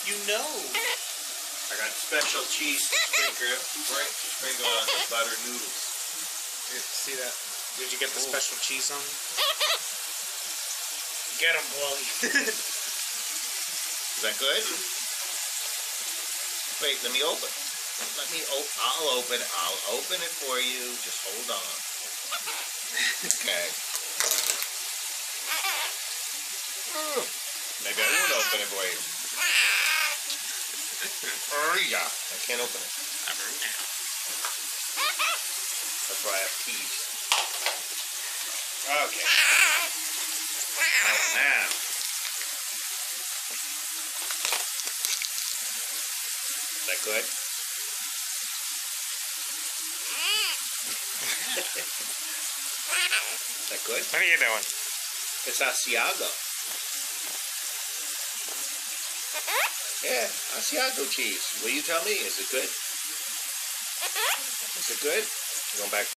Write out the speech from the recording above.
You know. I got special cheese sprinkle, sprinkle on the buttered noodles. See that? Did you get the special cheese on? Get him, boy. Is that good? Wait, let me open. I'll open it for you. Just hold on. Okay. Maybe I won't open it for you. Yeah, I can't open it. That's why I have keys. Okay. Now. Is that good? Is that good? What are you doing? It's Asiago. Yeah, Asiago cheese. Will you tell me? Is it good? Is it good? You going back?